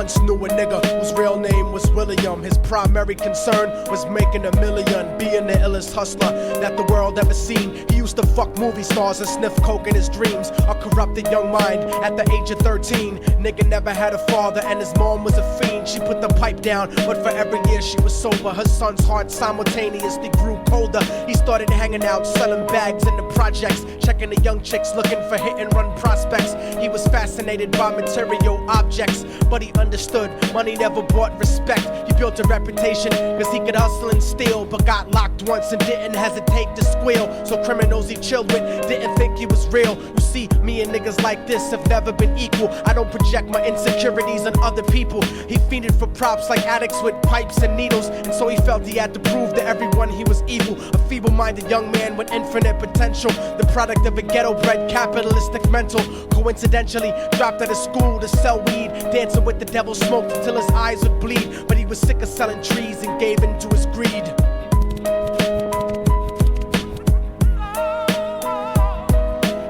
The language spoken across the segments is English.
once knew a nigga whose real name was William. His primary concern was making $1 million, being the illest hustler that the world ever seen. He used to fuck movie stars and sniff coke in his dreams. A corrupted young mind at the age of 13. Nigga never had a father and his mom was a fiend. She put the pipe down, but for every year she was sober. Her son's heart simultaneously grew colder. He started hanging out, selling bags in the projects, checking the young chicks looking for hit and run prospects. He was fascinated by material objects, but he understood money never bought respect. He built a reputation cause he could hustle and steal, but got locked once and didn't hesitate to squeal. So criminals he chilled with didn't think he was real. You see, me and niggas like this have never been equal. I don't project my insecurities on other people. He fiended for props like addicts with pipes and needles, and so he felt he had to prove to everyone he was evil. A feeble-minded young man with infinite potential, the product of a ghetto-bred capitalistic mental. Coincidentally, dropped out of school to sell weed, dancing with the devil, smoked until his eyes would bleed. But he was sick of selling trees and gave in to his greed.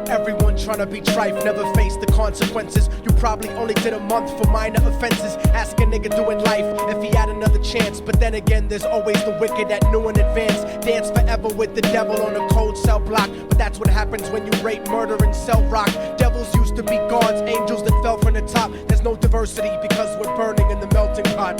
Everyone tryna be trife, never face the consequences. You probably only did a month for minor offenses. Ask a nigga doing life if he had another chance. But then again, there's always the wicked that knew in advance. Dance forever with the devil on a cold cell block. But that's what happens when you rape, murder, and sell rock. Devils used to be gods, angels that fell from the top. There's no diversity because we're burning in the melting pot.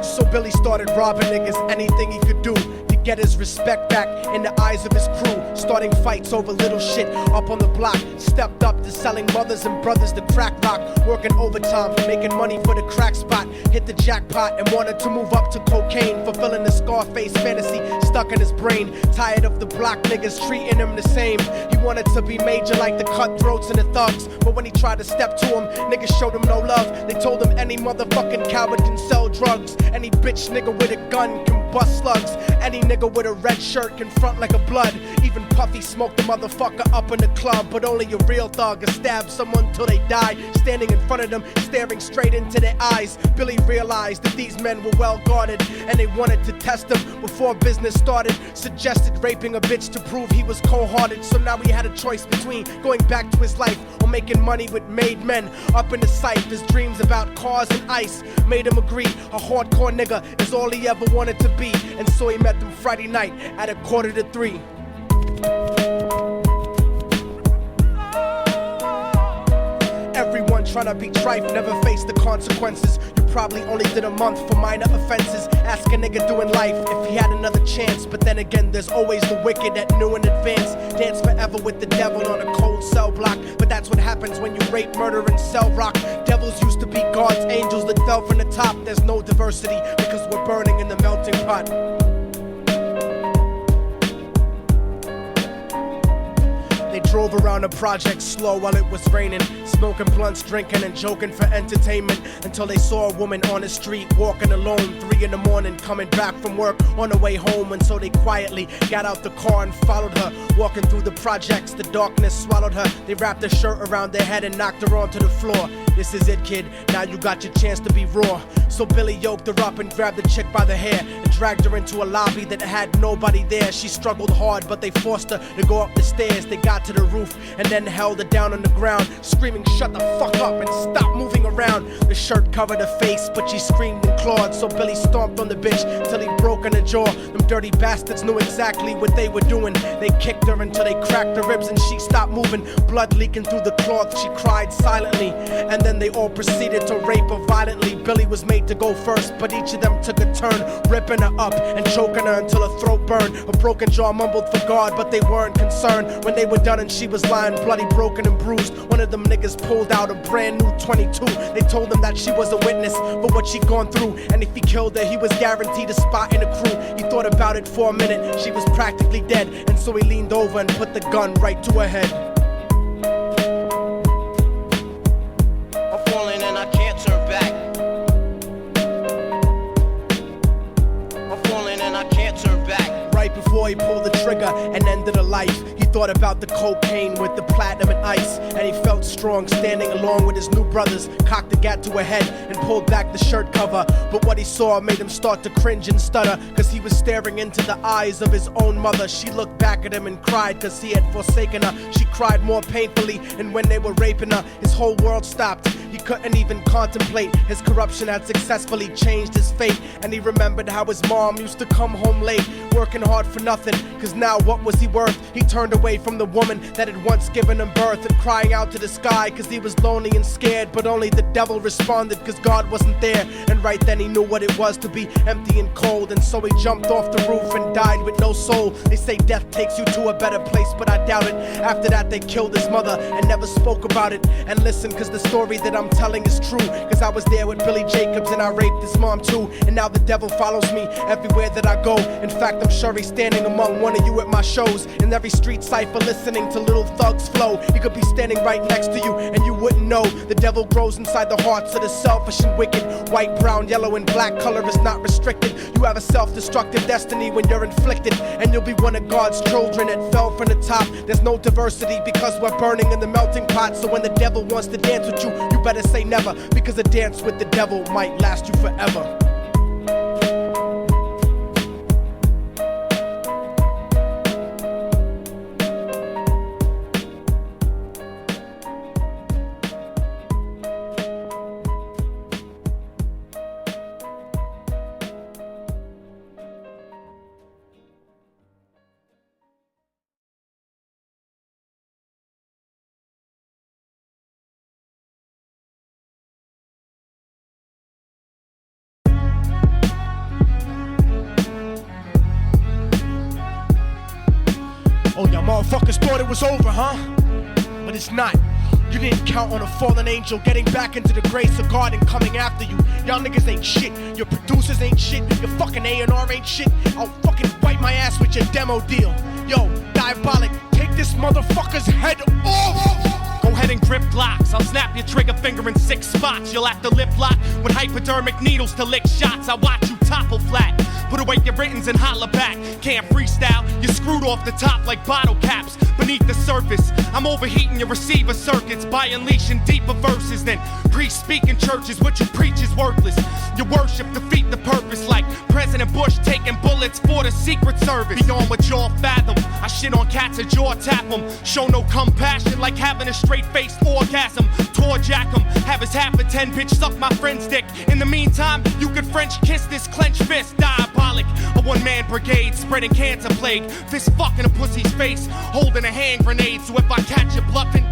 So Billy started robbing niggas, anything he could do to get his respect back in the eyes of his crew. Starting fights over little shit up on the block. Stepped up to selling mothers and brothers to crack rock. Working overtime, making money for the crack spot. Hit the jackpot and wanted to move up to cocaine. Fulfilling the Scarface fantasy stuck in his brain. Tired of the block niggas treating him the same. He wanted to be major like the cutthroats and the thugs. But when he tried to step to him, niggas showed him no love. They told him any motherfucking coward can sell drugs. Any bitch nigga with a gun can bust slugs. Any nigga with a red shirt can front like a blood. Even Puffy smoked the motherfucker up in the club. But only a real thug can stab someone till they die. Standing in front of them, staring straight into their eyes. Billy realized that these men were well guarded, and they wanted to test him before business started. Suggested raping a bitch to prove he was cold-hearted. So now he had a choice between going back to his life or making money with made men. Up in the sight, his dreams about cars and ice made him agree a hardcore nigga is all he ever wanted to be. And so he met them Friday night at 2:45. Everyone tryna be trife, never face the consequences. You probably only did a month for minor offenses. Ask a nigga doing life if he had another chance. But then again, there's always the wicked that knew in advance. Dance forever with the devil on a cold cell block. But that's what happens when you rape, murder, and sell rock. Devils used to be gods, angels that fell from the top. There's no diversity because we're burning in the melting pot. They drove around the project slow while it was raining, smoking blunts, drinking and joking for entertainment, until they saw a woman on the street walking alone, 3 in the morning, coming back from work on her way home. And so they quietly got out the car and followed her. Walking through the projects, the darkness swallowed her. They wrapped her shirt around their head and knocked her onto the floor. This is it, kid, now you got your chance to be raw. So Billy yoked her up and grabbed the chick by the hair and dragged her into a lobby that had nobody there. She struggled hard, but they forced her to go up the stairs. They got to the roof and then held her down on the ground, screaming, "Shut the fuck up and stop moving around." The shirt covered her face, but she screamed and clawed. So Billy stomped on the bitch till he broke in her jaw. Them dirty bastards knew exactly what they were doing. They kicked her until they cracked her ribs and she stopped moving. Blood leaking through the cloth, she cried silently. And then they all proceeded to rape her violently. Billy was made to go first, but each of them took a turn, ripping her up and choking her until her throat burned. Her broken jaw mumbled for God, but they weren't concerned. When they were done and she was lying bloody, broken and bruised, one of them niggas pulled out a brand new 22. They told him that she was a witness for what she'd gone through, and if he killed her, he was guaranteed a spot in the crew. He thought about it for a minute, she was practically dead, and so he leaned over and put the gun right to her head. I'm falling and I can't turn back. I'm falling and I can't turn back. right before he pulled the trigger and ended a life. He thought about the cocaine with the platinum and ice, and he felt strong standing along with his new brothers, cocked the gat to her head and pulled back the shirt cover. But what he saw made him start to cringe and stutter, cause he was staring into the eyes of his own mother. She looked back at him and cried cause he had forsaken her. She cried more painfully, and when they were raping her, his whole world stopped. He couldn't even contemplate. His corruption had successfully changed his fate, and he remembered how his mom used to come home late, working hard for nothing, cause now what was he worth? He turned away from the woman that had once given him birth, and crying out to the sky cause he was lonely and scared. But only the devil responded cause God wasn't there, and right then he knew what it was to be empty and cold. And so he jumped off the roof and died with no soul. They say death takes you to a better place, but I doubt it. After that they killed his mother and never spoke about it. And listen, cause the story that I'm telling is true, cause I was there with Billy Jacobs and I raped his mom too. And now the devil follows me everywhere that I go. In fact, I'm sure he's standing among one of you at my shows, in every street cipher listening to Little Thug's flow. He could be standing right next to you and you wouldn't know. The devil grows inside the hearts of the selfish and wicked. White, brown, yellow, and black color is not restricted. You have a self-destructive destiny when you're inflicted, and you'll be one of God's children that fell from the top. There's no diversity because we're burning in the melting pot. So when the devil wants to dance with you, you better say never, because a dance with the devil might last you forever. Oh, y'all motherfuckers thought it was over, huh? But it's not. You didn't count on a fallen angel getting back into the grace of God and coming after you. Y'all niggas ain't shit. Your producers ain't shit. Your fucking A&R ain't shit. I'll fucking wipe my ass with your demo deal. Yo, Diabolic, take this motherfucker's head off! Go ahead and grip Glocks. I'll snap your trigger finger in 6 spots. You'll have to lip lock with hypodermic needles to lick shots. I watch you topple flat. Put away your writtens and holler back. Can't freestyle, you're screwed off the top like bottle caps. Beneath the surface, I'm overheating your receiver circuits by unleashing deeper verses than priests speak in churches. What you preach is worthless. Your worship defeat the purpose, like President Bush taking bullets for the Secret Service. Beyond what y'all fathom, I shit on cats and jaw tap them. Show no compassion like having a straight-faced orgasm. Tour jack 'em, have his half a 10 bitch suck my friend's dick. In the meantime, you could French kiss this clenched fist. Diabolic, a one-man brigade spreading cancer plague. Fist fucking a pussy's face, holding a hand grenade. So if I catch you bluffing,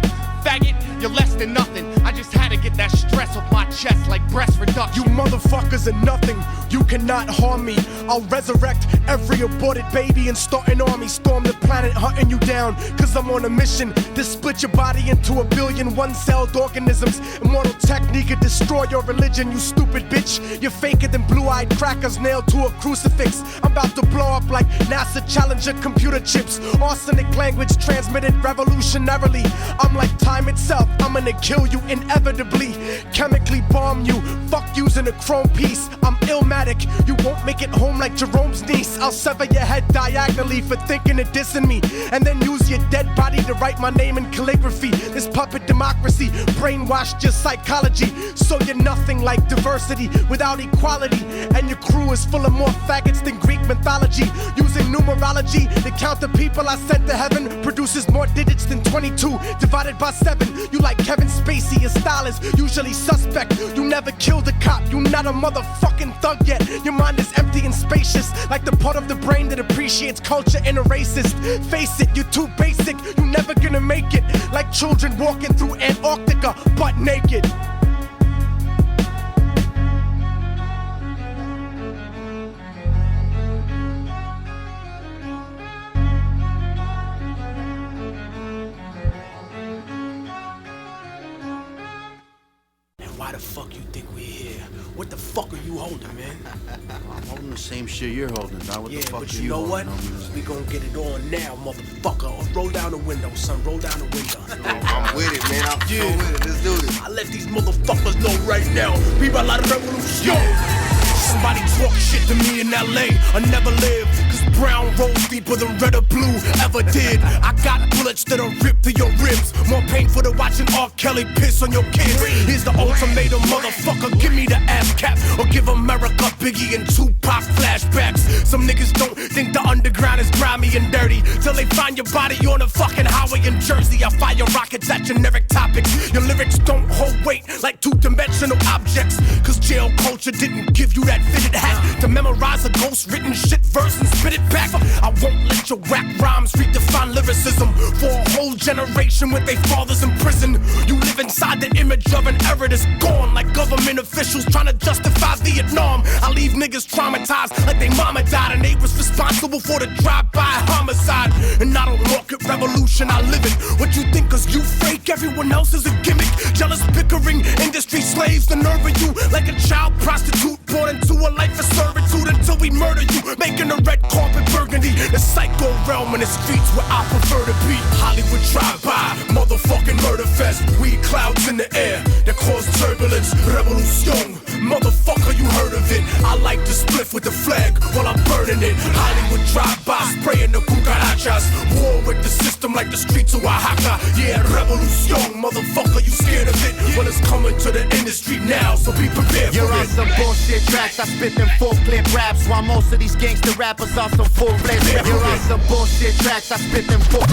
faggot, you're less than nothing. I just had to get that stress off my chest like breast reduction. You motherfuckers are nothing. You cannot harm me. I'll resurrect every aborted baby and start an army. Storm the planet hunting you down, cause I'm on a mission to split your body into 1 billion one-celled organisms. Immortal technique could destroy your religion, you stupid bitch. You're faker than blue-eyed crackers nailed to a crucifix. I'm about to blow up like NASA Challenger computer chips. Arsenic language transmitted revolutionarily. I'm like time itself, I'm gonna kill you inevitably. Chemically bomb you, fuck using a chrome piece. I'm illmatic, you won't make it home like Jerome's niece. I'll sever your head diagonally for thinking of dissing me, and then use your dead body to write my name in calligraphy. This puppet democracy brainwashed your psychology, so you're nothing like diversity without equality. And your crew is full of more faggots than Greek mythology. Using numerology to count the people I sent to heaven produces more digits than 22 divided by 7. You like Kevin Spacey, your style is usually suspect. You never killed a cop, you not a motherfucking thug yet. Your mind is empty and spacious, like the part of the brain that appreciates culture in a racist. Face it, you're too basic, you never gonna make it. Like children walking through Antarctica, butt naked. Why the fuck you think we're here? What the fuck are you holding, man? I'm holding the same shit you're holding, dog. What the fuck but are you know what? Homie? We gon' get it on now, motherfucker. Roll down the window, son. Roll down the window. I'm with it, man. I'm so with it. Let's do this. I let these motherfuckers know right now. We about a revolution. Somebody talk shit to me in LA. I never live, cause brown rolls deeper than red or blue ever did. I got bullets that'll rip through your ribs. More painful than watching R. Kelly piss on your kids. Here's the ultimatum, motherfucker, give me the ass cap or give America Biggie and Tupac flashbacks. Some niggas don't think the underground is grimy and dirty till they find your body on a fucking highway in Jersey. I fire rockets at generic topics. Your lyrics don't hold weight like two-dimensional objects, cause jail culture didn't give you that fitted hat to memorize a ghost-written shit verse and spit it back. I won't let your rap rhymes redefine lyricism for a whole generation with their fathers in prison. You live inside the image of an era that's gone, like government officials trying to justify Vietnam. I leave niggas traumatized like they mama died and they was responsible for the drive-by homicide. And I don't walk it revolution, I live it. What you think cause you fake, everyone else is a gimmick. Jealous bickering, industry slaves, the nerve of you. Like a child prostitute born into a life of servitude until we murder you, making the red carpet burgundy. The psycho realm in the streets where I prefer to be. Hollywood drive-by, motherfucking murder fest. Weed clouds in the air that cause turbulence. Revolution, motherfucker, you heard of it. I like to spliff with the flag while I'm burning it. Hollywood drive-by, spraying the cucarachas. War with the system like the streets of Oaxaca. Yeah, revolution, motherfucker, you scared of it? Well, it's coming to the industry now, so be prepared for it. You're on some bullshit tracks, I spit them full-clip raps, while most of these gangster rappers are some full-fledged raps. You're on some bullshit tracks, I spit them full.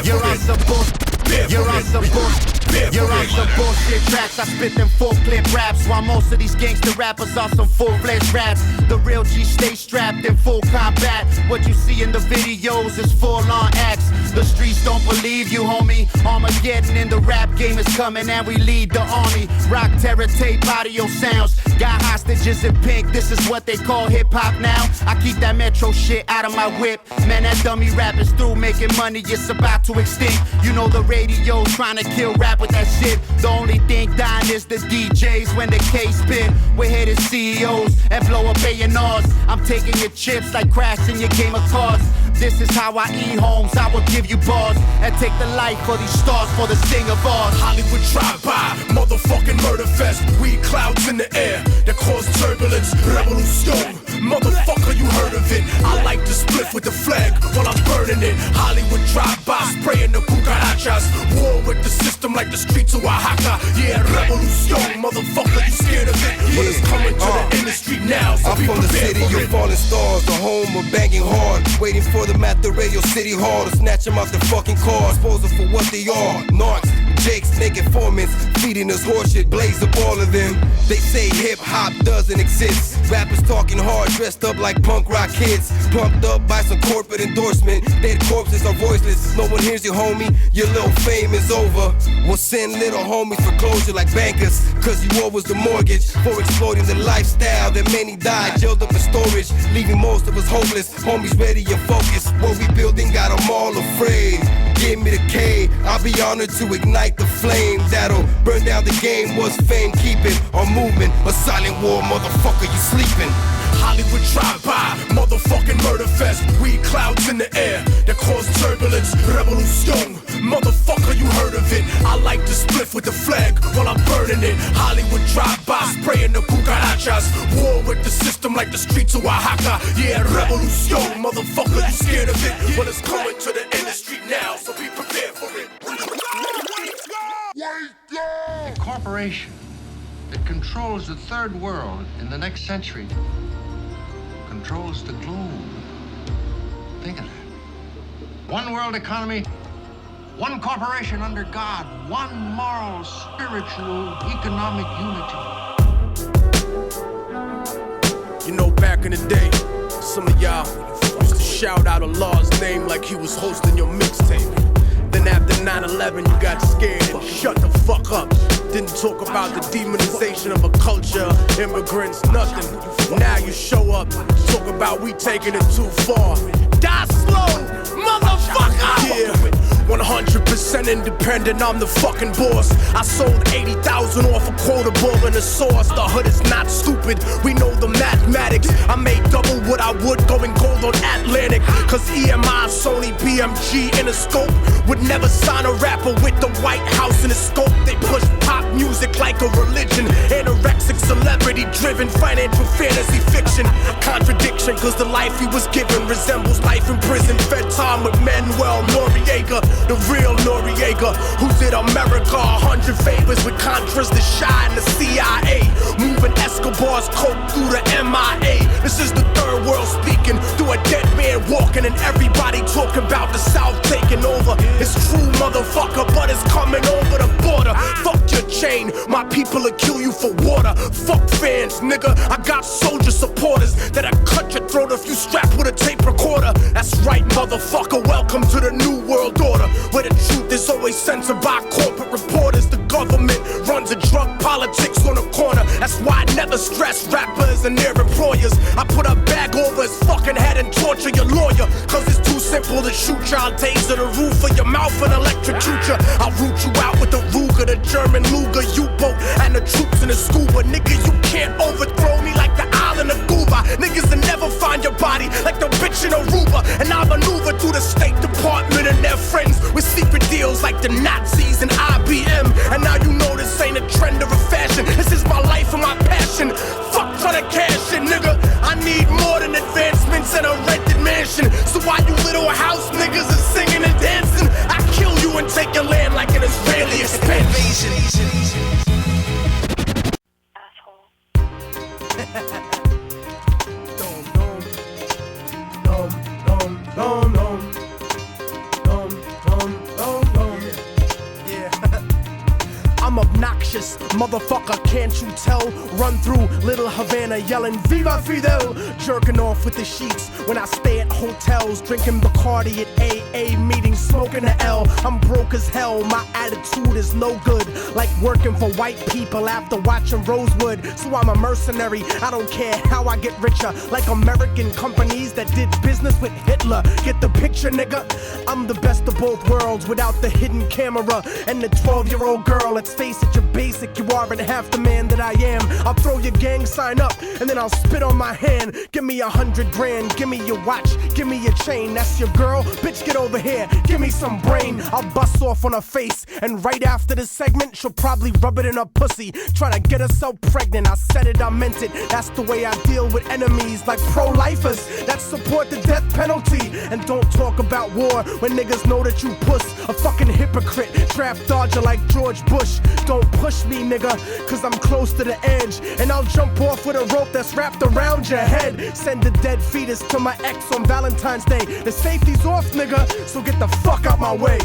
You're on some bullshit. You're on some bullshit. You're on some bullshit tracks. I spit them full-clip raps, while most of these gangster rappers are some full-fledged rats. The real G stay strapped in full combat. What you see in the videos is full-on acts. The streets don't believe you, homie. Armageddon in the rap game is coming, and we lead the army. Rock, terror, tape, audio sounds. Got hostages in pink. This is what they call hip-hop now. I keep that metro shit out of my whip. Man, that dummy rap is through making money. It's about to extinct. You know the radio trying to kill rap with that shit. The only thing dying is the DJs when the case spin. We're headed CEOs and blow up A&Rs. I'm taking your chips like crashing your game of cards. This is how I eat homes, I will give you bars and take the light for these stars for the sing of ours. Hollywood drive-by, motherfucking murder fest. Weed clouds in the air that cause turbulence. Revolution, motherfucker, you heard of it. I like to spliff with the flag while I'm burning it. Hollywood drive-by, spraying the cucarachas. War with the system like the streets of Oaxaca. Yeah, revolution, motherfucker, you scared of it? Well, it's coming to the industry now, so I'm from the city of falling stars, the home of banging hard. Waiting for them at the Radio City Hall to snatch them out the fucking car. Expose them for what they are. Narcs, Jakes, naked formants, feeding us horseshit, blaze up all of them. They say hip-hop doesn't exist. Rappers talking hard, dressed up like punk rock kids. Pumped up by some corporate endorsement. Dead corpses are voiceless, no one hears you, homie. Your little fame is over. We'll send little homies for closure like bankers, cause you owe us the mortgage for exploiting the lifestyle that many died, jailed up in storage, leaving most of us hopeless. Homies ready and focused. What we building got them all afraid. Give me the K, I'll be honored to ignite the flame that'll burn down the game. Was fame keeping or movement? A silent war, motherfucker, you sleeping. Hollywood drive-by, motherfucking murder fest. Weed clouds in the air that cause turbulence. Revolution, motherfucker, you heard of it. I like to spliff with the flag while I'm burning it. Hollywood drive-by, spraying the cucarachas. War with the system like the streets of Oaxaca. Yeah, revolution, motherfucker, you scared of it? Well, it's coming to the industry now, so be prepared for it. A corporation that controls the third world in the next century controls the globe. Think of that. One world economy, one corporation under God, one moral, spiritual, economic unity. You know, back in the day, some of y'all used to shout out Allah's name like he was hosting your mixtape. Then after 9/11, you got scared and shut the fuck up. Didn't talk about the demonization of a culture, immigrants, nothing. Now you show up, talk about we taking it too far. Die slow, motherfucker! Yeah. 100% independent, I'm the fucking boss. I sold 80,000 off a quotable and a sauce. The hood is not stupid, we know the mathematics. I made double what I would going gold on Atlantic. Cause EMI, Sony, BMG, Interscope would never sign a rapper with the White House in the scope. They push pop music like a religion. Anorexic, celebrity driven, financial fantasy fiction. Contradiction, cause the life he was given resembles life in prison. Fed time with Manuel Noriega, the real Noriega. Who did America 100 favors with Contras, the Shy and the CIA. Moving Escobar's coke through the MIA. This is the third world speaking through a dead man walking, and everybody talking about the South taking over. It's true, motherfucker, but it's coming over the border. Fuck your chain, my people will kill you for water. Fuck fans, nigga, I got soldier supporters that'll cut your throat if you strap with a tape recorder. That's right, motherfucker, welcome to the new world order, where the truth is always censored by corporate reporters. The government runs a drug politics on the corner. That's why I never stress rappers and their employers. I put a bag over his fucking head and torture your lawyer, cause it's too simple to shoot y'all. Taser the roof of your mouth and electrocute you. I'll root you out with the Ruger, the German Luger U-boat, and the troops in the scuba. Nigga, you can't overthrow me like the island of Cuba. Niggas will never find your body like the bitch in Aruba. And I maneuver through the State Department and their friends with secret deals like the Nazis and IBM. And now you know this ain't a trend or a fashion. This is my life and my passion. Fuck trying to cash in, nigga. I need more than advancements and a rented mansion. So why you little house niggas are singing and dancing? I kill you and take your land like an Israeli expansion. I'm obnoxious, motherfucker, can't you tell? Run through Little Havana yelling Viva Fidel, jerking off with the sheets when I stay at hotels, drinking Bacardi at AA meetings, smoking the L. I'm broke as hell, my attitude is no good, like working for white people after watching Rosewood. So I'm a mercenary, I don't care how I get richer, like American companies that did business with Hitler. Get the picture, nigga? I'm the best of both worlds without the hidden camera and the 12-year-old girl. Let's face it, you're basic, you aren't half the man that I am. I'll throw your gang sign up and then I'll spit on my hand. Give me 100 grand, give me your watch, give me your chain. That's your girl? Bitch, get over here, give me some brain. I'll bust off on her face, and right after this segment she'll probably rub it in her pussy, try to get herself pregnant. I said it, I meant it. That's the way I deal with enemies like pro-lifers that support the death penalty. And don't talk about war when niggas know that you puss. A fucking hypocrite, draft dodger like George Bush. Don't push me, nigga, cause I'm close to the edge, and I'll jump off with a rope that's wrapped around your head. Send a dead fetus to my ex on Valentine's Day. The safety's off, nigga, so get the fuck out my way.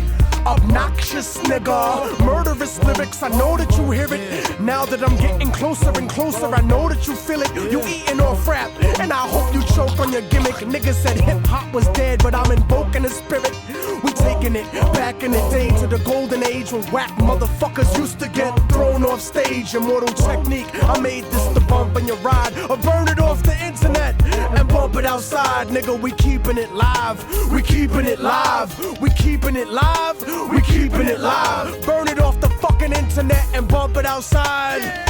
Obnoxious, nigga, murderous lyrics, I know that you hear it. Now that I'm getting closer and closer, I know that you feel it. You eating off rap, and I hope you choke on your gimmick. Niggas said hip-hop was dead, but I'm invoking the spirit. We taking it back in the day to the golden age when whack motherfuckers used to get thrown off stage. Immortal technique, I made this to bump in your ride, or burn it off the internet and bump it outside. Nigga, we keeping it live, we keeping it live, we keeping it live, we keeping it live. Burn it off the fucking internet and bump it outside.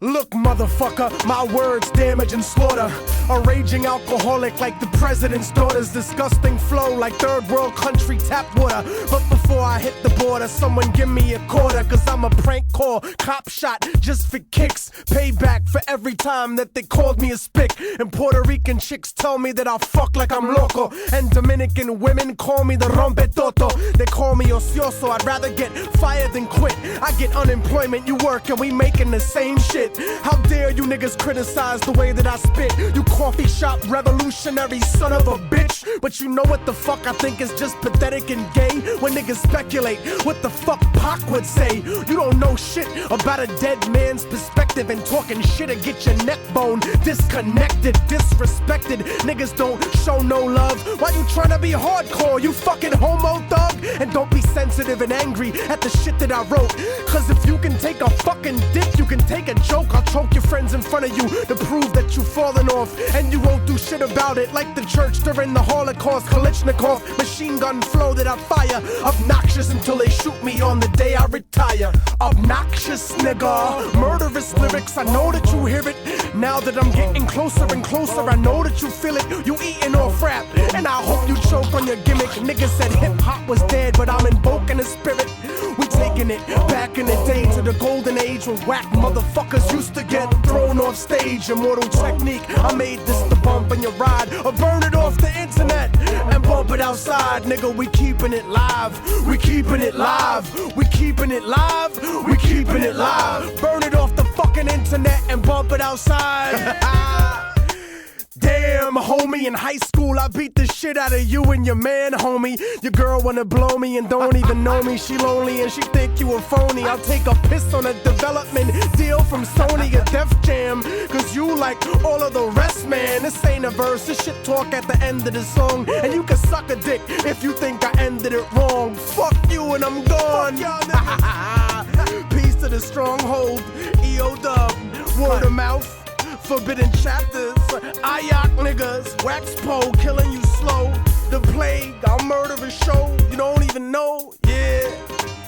Look, motherfucker, my words damage and slaughter. A raging alcoholic like the president's daughter's disgusting flow like third world country tap water. But before I hit the border, someone give me a quarter, cause I'm a prank call, cop shot just for kicks. Payback for every time that they called me a spick. And Puerto Rican chicks tell me that I'll fuck like I'm loco. And Dominican women call me the rompetoto. They call me ocioso, I'd rather get fired than quit. I get unemployment, you work, and we making the same shit. How dare you niggas criticize the way that I spit? You coffee shop revolutionary son of a bitch. But you know what the fuck I think is just pathetic and gay? When niggas speculate what the fuck Pac would say. You don't know shit about a dead man's perspective, and talking shit to get your neck bone disconnected, disrespected. Niggas don't show no love. Why you tryna be hardcore, you fucking homo thug? And don't be sensitive and angry at the shit that I wrote, cause if you can take a fucking dick, you can take a joke I'll choke your friends in front of you to prove that you've fallen off. And you won't do shit about it, like the church during the Holocaust. Kalashnikov, machine gun flow that I fire. Obnoxious until they shoot me on the day I retire. Obnoxious, nigga. Murderous lyrics, I know that you hear it. Now that I'm getting closer and closer, I know that you feel it. You eating off rap, and I hope you choke on your gimmick. Niggas said hip-hop was dead, but I'm invoking the spirit. We taking it back in the day to the golden age when whack motherfuckers used to get thrown off stage. Immortal technique, I made this the bump in your ride, or burn it off the internet and bump it outside. Nigga, we keeping it live, we keeping it live, we keeping it live, we keeping it live. Burn it off the fucking internet and bump it outside. Damn, homie, in high school I beat the shit out of you and your man, homie. Your girl wanna blow me and don't even know me. She lonely and she think you a phony. I'll take a piss on a development deal from Sony, a Def Jam, cause you like all of the rest, man. This ain't a verse, this shit talk at the end of the song. And you can suck a dick if you think I ended it wrong. Fuck you and I'm gone. Peace to the stronghold, EO Dub, word of mouth. Forbidden chapters, IOC niggas, wax pole, killing you slow. The plague, I'll murder a show, you don't even know, yeah.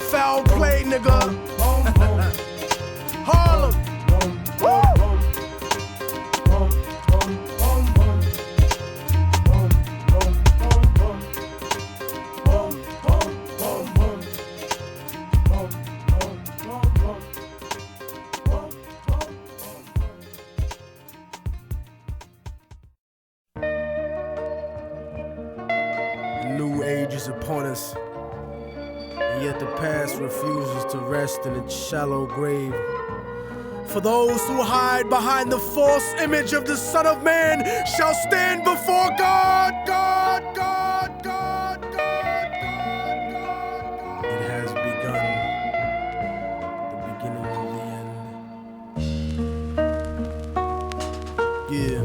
Foul play, nigga. Harlem. Woo! New age is upon us, and yet the past refuses to rest in its shallow grave. For those who hide behind the false image of the Son of Man shall stand before God, God, God, God, God, God, God. It has begun, the beginning of the end. Yeah.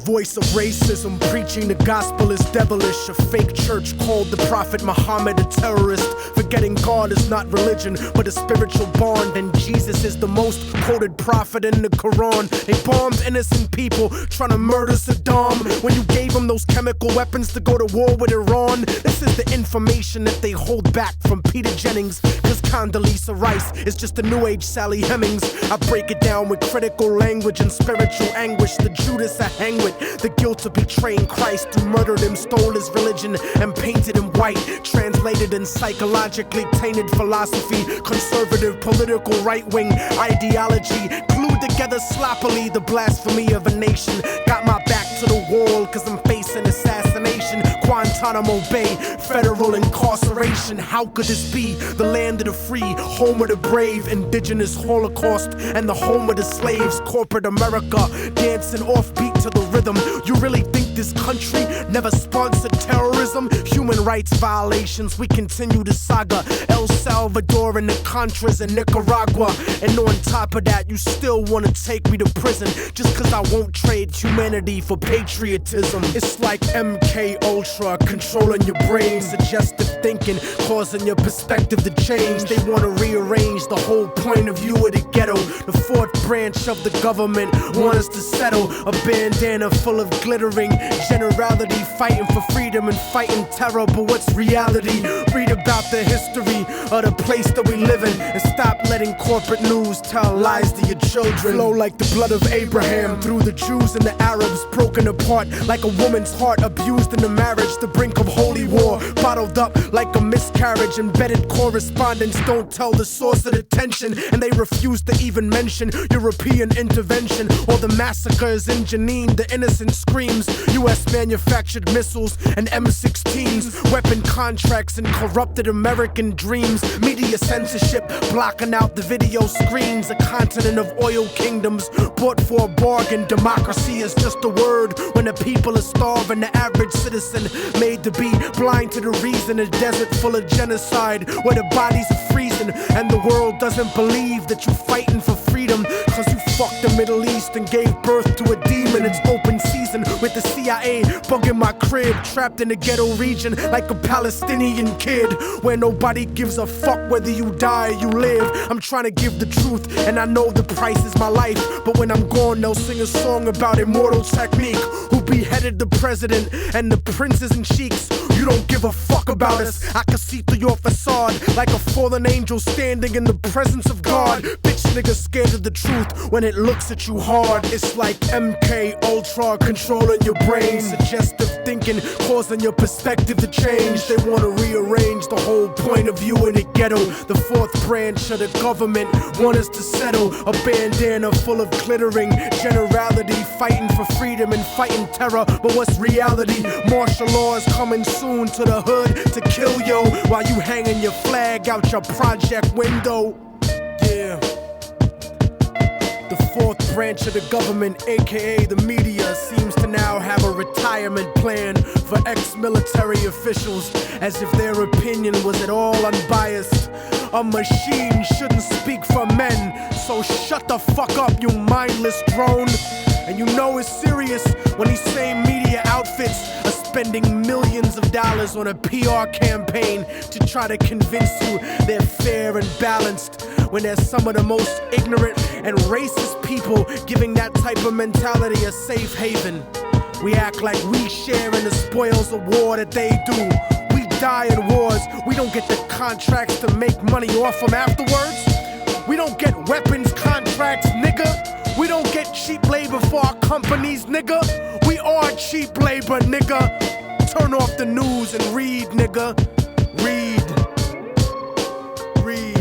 Voice of racism, preaching the gospel is devilish. A fake church called the Prophet Muhammad a terrorist. Forgetting God is not religion, but a spiritual bond. And Jesus is the most quoted prophet in the Quran. They bombed innocent people, trying to murder Saddam. When you gave them those chemical weapons to go to war with Iran. This is the information that they hold back from Peter Jennings. Cause Condoleezza Rice is just a new age Sally Hemings. I break it down with critical language and spiritual anguish. The Judas I hang with, the guilt of betraying Christ, who murdered him, stole his religion, and painted him white. Translated in psychologically tainted philosophy, conservative political right-wing ideology, glued together sloppily the blasphemy of a nation. Got my back to the wall cause I'm facing assassination. Guantanamo Bay, federal incarceration. How could this be? The land of the free, home of the brave, indigenous Holocaust, and the home of the slaves. Corporate America, dancing offbeat to the rhythm. You really think this country never sponsored terrorism? Human rights violations, we continue the saga. El Salvador and the Contras in Nicaragua. And on top of that, you still wanna take me to prison just cause I won't trade humanity for patriotism. It's like MK Ultra controlling your brain, suggestive thinking, causing your perspective to change. They wanna rearrange the whole point of view of the ghetto. The fourth branch of the government want us to settle. A bandana full of glittering generality, fighting for freedom and fighting terror. But what's reality? Read about the history of the place that we live in, and stop letting corporate news tell lies to your children. Flow like the blood of Abraham through the Jews and the Arabs, broken apart like a woman's heart, abused in the marriage, the brink of holy war, bottled up like a miscarriage. Embedded correspondents don't tell the source of the tension, and they refuse to even mention European intervention or the massacres in Jenin. The innocent screams, US manufactured missiles and M16s, weapon contracts and corrupted American dreams. Media censorship blocking out the video screens. A continent of oil kingdoms bought for a bargain. Democracy is just a word when the people are starving. The average citizen made to be blind to the reason. A desert full of genocide where the bodies are freezing, and the world doesn't believe that you're fighting for freedom cause you fucked the Middle East and gave birth to a demon. It's open season with the CIA bugging my crib, trapped in a ghetto region like a Palestinian kid, where nobody gives a fuck whether you die or you live. I'm trying to give the truth, and I know the price is my life, but when I'm gone, they'll sing a song about immortal technique, who beheaded the president and the princes and sheiks. You don't give a fuck about us. I can see through your facade like a fallen angel standing in the presence of God. Bitch niggas scared of the truth when it looks at you hard. It's like MK Ultra controlling your brain, suggestive thinking causing your perspective to change. They wanna rearrange the whole point of view in the ghetto. The fourth branch of the government want us to settle. A bandana full of glittering generality, fighting for freedom and fighting terror. But what's reality? Martial law is coming soon to the hood to kill yo, while you hanging your flag out your project window. Yeah. The fourth branch of the government, aka the media, seems to now have a retirement plan for ex-military officials, as if their opinion was at all unbiased. A machine shouldn't speak for men, so shut the fuck up, you mindless drone. And you know it's serious when these same media outfits are spending millions of dollars on a PR campaign to try to convince you they're fair and balanced, when they're some of the most ignorant and racist people giving that type of mentality a safe haven. We act like we share in the spoils of war that they do. We die in wars, we don't get the contracts to make money off them afterwards. We don't get weapons contracts, nigga. We don't get cheap labor for our companies, nigga. We are cheap labor, nigga. Turn off the news and read, nigga. Read. Read.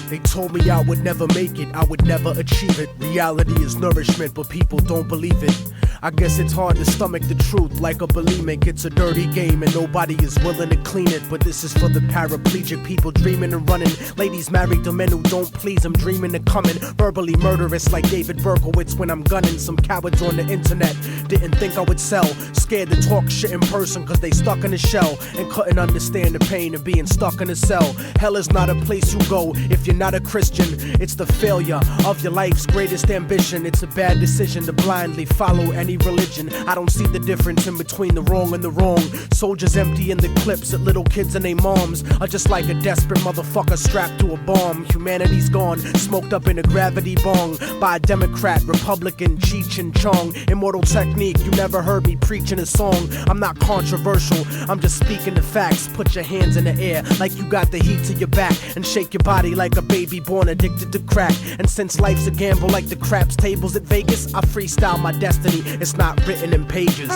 They told me I would never make it, I would never achieve it. Reality is nourishment, but people don't believe it. I guess it's hard to stomach the truth like a bulimic. It's a dirty game and nobody is willing to clean it. But this is for the paraplegic, people dreaming and running. Ladies married to men who don't please them, dreaming of coming. Verbally murderous like David Berkowitz when I'm gunning. Some cowards on the internet didn't think I would sell. Scared to talk shit in person cause they stuck in a shell and couldn't understand the pain of being stuck in a cell. Hell is not a place you go if you're not a Christian. It's the failure of your life's greatest ambition. It's a bad decision to blindly follow any religion. I don't see the difference in between the wrong and the wrong. Soldiers emptying the clips at little kids and their moms are just like a desperate motherfucker strapped to a bomb. Humanity's gone, smoked up in a gravity bong by a Democrat, Republican, Cheech and Chong. Immortal technique, you never heard me preaching a song. I'm not controversial, I'm just speaking the facts. Put your hands in the air like you got the heat to your back and shake your body like a baby born addicted to crack. And since life's a gamble like the craps tables at Vegas, I freestyle my destiny. It's not written in pages.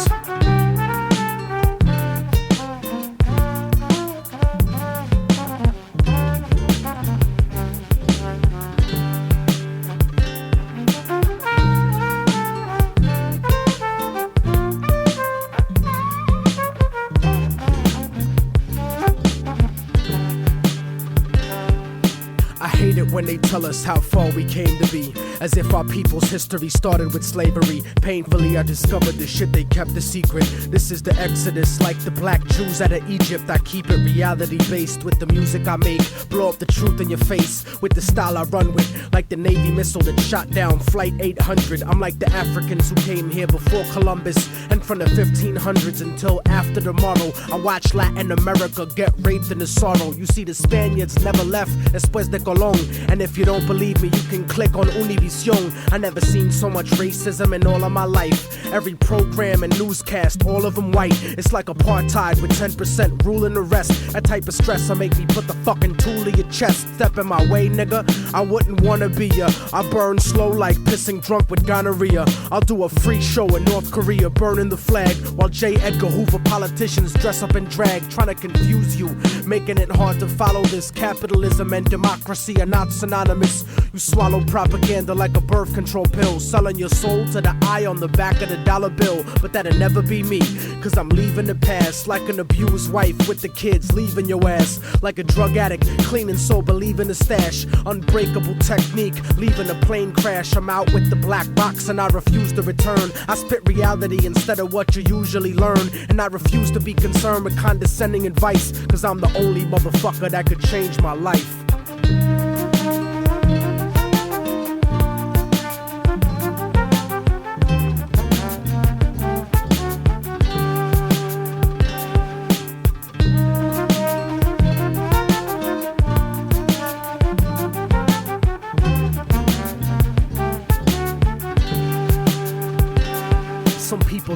I hate it when they tell us how far we came to be, as if our people's history started with slavery. Painfully I discovered the shit they kept a secret. This is the exodus, like the black Jews out of Egypt. I keep it reality based with the music I make. Blow up the truth in your face with the style I run with, like the Navy missile that shot down Flight 800. I'm like the Africans who came here before Columbus, and from the 1500s until after tomorrow, I watch Latin America get raped in the sorrow. You see the Spaniards never left, después de Colón, And if you don't believe me, you can click on Univision. I never seen so much racism in all of my life. Every program and newscast, all of them white. It's like apartheid with 10% ruling the rest. That type of stress'll make me put the fucking tool in your chest. Step in my way, nigga, I wouldn't wanna be ya. I burn slow like pissing drunk with gonorrhea. I'll do a free show in North Korea, burning the flag, while J. Edgar Hoover politicians dress up in drag, trying to confuse you, making it hard to follow this. Capitalism and democracy are not synonymous. You swallow propaganda like a birth control pill, selling your soul to the eye on the back of the dollar bill. But that'll never be me, cause I'm leaving the past like an abused wife with the kids, leaving your ass like a drug addict, clean and sober, leaving the stash. Unbreakable technique, leaving a plane crash. I'm out with the black box and I refuse to return. I spit reality instead of what you usually learn, and I refuse to be concerned with condescending advice, cause I'm the only motherfucker that could change my life.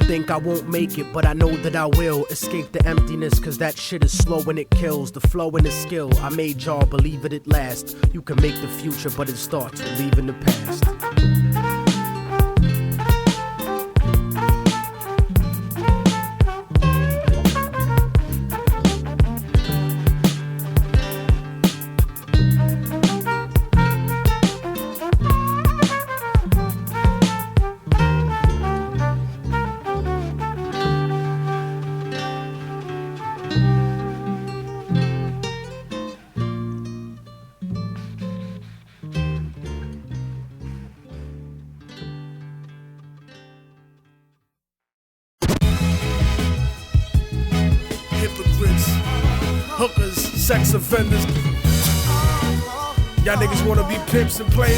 Think I won't make it, but I know that I will escape the emptiness, cause that shit is slow and it kills. The flow and the skill, I made y'all believe it at last. You can make the future, but it starts with leaving the past. Hookers, sex offenders. Y'all niggas wanna be pimps and players?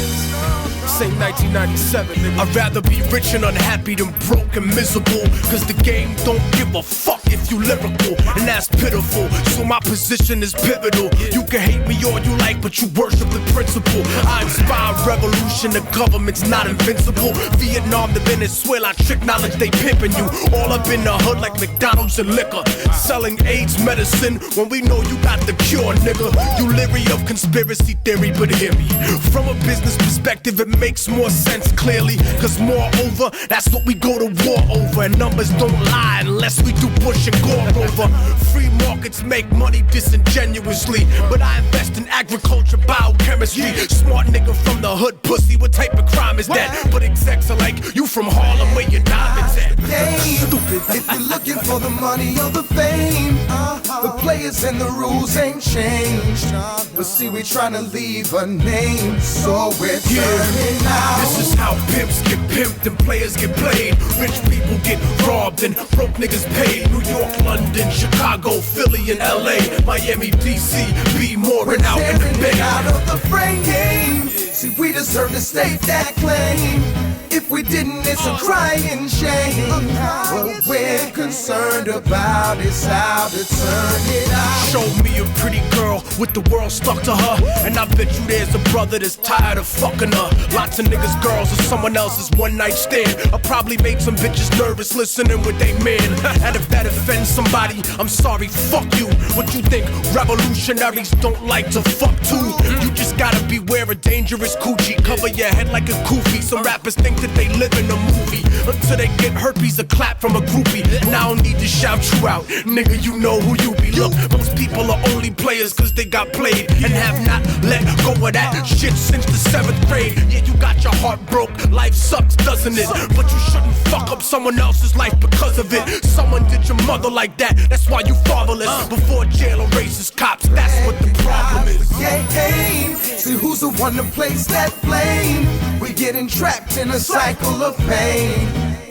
This ain't 1997, nigga. I'd rather be rich and unhappy than broke and miserable, cause the game don't give a fuck if you lyrical, and that's pitiful. So my position is pivotal. You can hate me all you like, but you worship the principle. I inspire revolution, the government's not invincible. Vietnam to Venezuela, trick knowledge, they pimping you. All up in the hood like McDonald's and liquor, selling AIDS medicine when we know you got the cure, nigga. You leery of conspiracy theory, but hear me. From a business perspective, it makes more sense clearly, cause moreover, that's what we go to war over. And numbers don't lie unless we do Bush and Gore over. Free markets make money disingenuously, but I invest in agriculture, biochemistry. Smart nigga from the hood, pussy, what type of crime is that? But execs are like, you from Harlem, where your diamonds at? Stupid. If you're looking for the money or the fame, the players and the rules ain't changed. But see, we tryna leave a name, so we're turning out. This is how pimps get pimped and players get played. Rich people get robbed and broke niggas paid. New York, London, Chicago, Philly, and LA, Miami, DC, be more and out in the bay. Out of the frame, see, we deserve to state that claim. If we didn't, it's a crying shame. What we're concerned about is how to turn it out. Show me a pretty girl with the world stuck to her, and I bet you there's a brother that's tired of fucking her. Lots of niggas, girls, or someone else's one night stand. I probably made some bitches nervous listening with they man. And if that offends somebody, I'm sorry, fuck you. What you think revolutionaries don't like to fuck too? You just gotta beware of dangerous coochie. Cover your head like a kufi. Some rappers think that they live in a movie until they get herpes, a clap from a groupie. And I don't need to shout you out, nigga, you know who you be. Look, most people are only players cause they got played and have not let go of that shit since the 7th grade. Yeah, you got your heart broke, life sucks, doesn't it? But you shouldn't fuck up someone else's life because of it. Someone did your mother like that, that's why you fatherless. Before jail or racist cops, that's what the problem is. See who's the one to place that flame. We're getting trapped in a cycle of pain,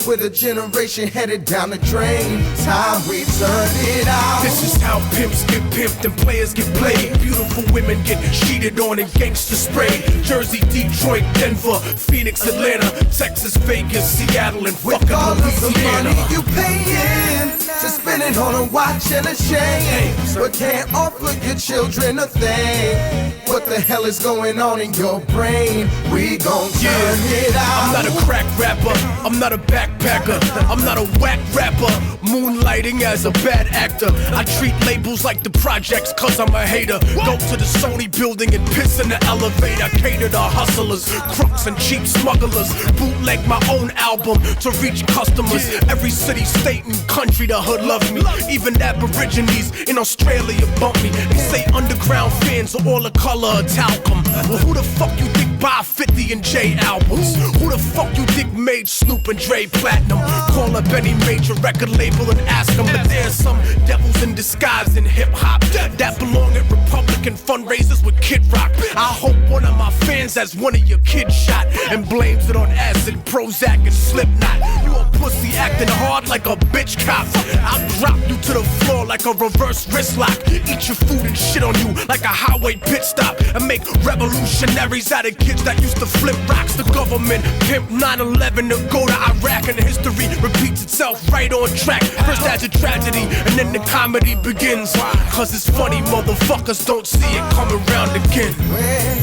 with a generation headed down the drain. Time we turn it out. This is how pimps get pimped and players get played. Beautiful women get cheated on and gangster sprayed. Jersey, Detroit, Denver, Phoenix, Atlanta, Texas, Vegas, Seattle, and fucking all Louisiana. Of the money you paying, to spend it on a watch and a chain, but can't offer your children a thing. What the hell is going on in your brain? We gon' turn it out. I'm not a crack rapper, I'm not a backpacker, I'm not a whack rapper, moonlighting as a bad actor. I treat labels like the projects cause I'm a hater. Go to the Sony building and piss in the elevator. Cater to hustlers, crooks and cheap smugglers. Bootleg my own album to reach customers. Every city, state and country the hood loves me. Even Aborigines in Australia bump me. They say underground fans are all the color of talcum. Well, who the fuck you think buy 50 and J albums? Who the fuck you think made Snoop and Dre platinum? Call up any major record label and ask them. But there's some devils in disguise in hip-hop that belong at Republican fundraisers with Kid Rock. I hope one of my fans has one of your kids shot and blames it on acid, Prozac and Slipknot. You a pussy acting hard like a bitch cop. I'll drop you to the floor like a reverse wrist lock. Eat your food and shit on you like a highway pit stop. And make revolutionaries out of kids that used to flip rocks. The government pimp 9/11 to go to Iraq, and history repeats itself right on track. First as a tragedy and then the comedy begins. Cause it's funny motherfuckers don't see it coming round again. When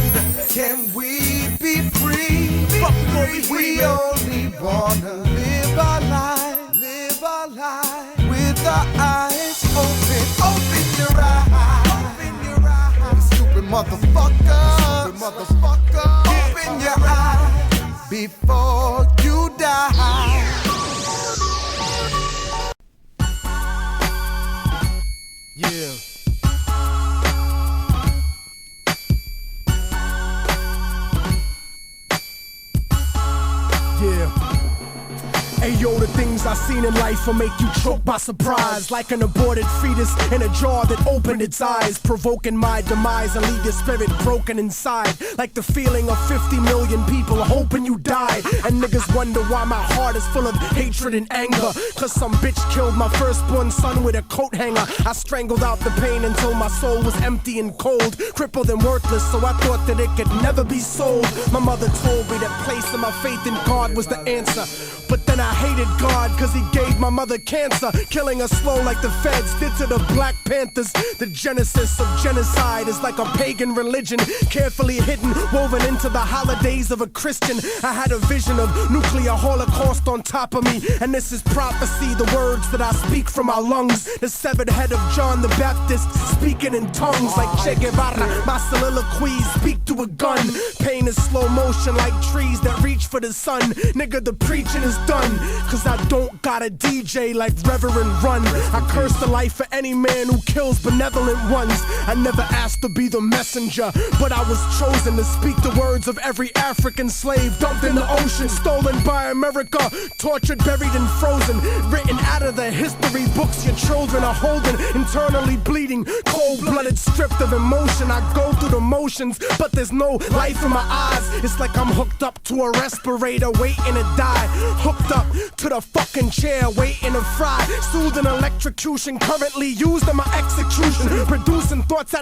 can we be free? We only wanna live our life with our eyes open. Open your eyes, stupid motherfucker. Open your eyes before you die. Yeah. Ayo, the things I seen in life will make you choke by surprise. Like an aborted fetus in a jar that opened its eyes, provoking my demise and leave your spirit broken inside. Like the feeling of 50 million people hoping you die. And niggas wonder why my heart is full of hatred and anger. Cause some bitch killed my firstborn son with a coat hanger. I strangled out the pain until my soul was empty and cold, crippled and worthless, so I thought that it could never be sold. My mother told me that placing my faith in God was the answer. But then I hated God cause he gave my mother cancer, killing her slow like the feds did to the Black Panthers. The genesis of genocide is like a pagan religion, carefully hidden, woven into the holidays of a Christian. I had a vision of nuclear holocaust on top of me, and this is prophecy, the words that I speak from my lungs. The severed head of John the Baptist speaking in tongues like Che Guevara. My soliloquies speak to a gun. Pain is slow motion like trees that reach for the sun. Nigga, the preaching is done, cause I don't got a DJ like Reverend Run. I curse the life of any man who kills benevolent ones. I never asked to be the messenger, but I was chosen to speak the words of every African slave dumped in the ocean, stolen by America, tortured, buried and frozen, written out of the history books your children are holding, internally bleeding, cold-blooded, stripped of emotion. I go through the motions, but there's no life in my eyes. It's like I'm hooked up to a respirator waiting to die, hooked up to the fucking chair waiting to fry, soothing electrocution currently used in my execution, producing thoughts that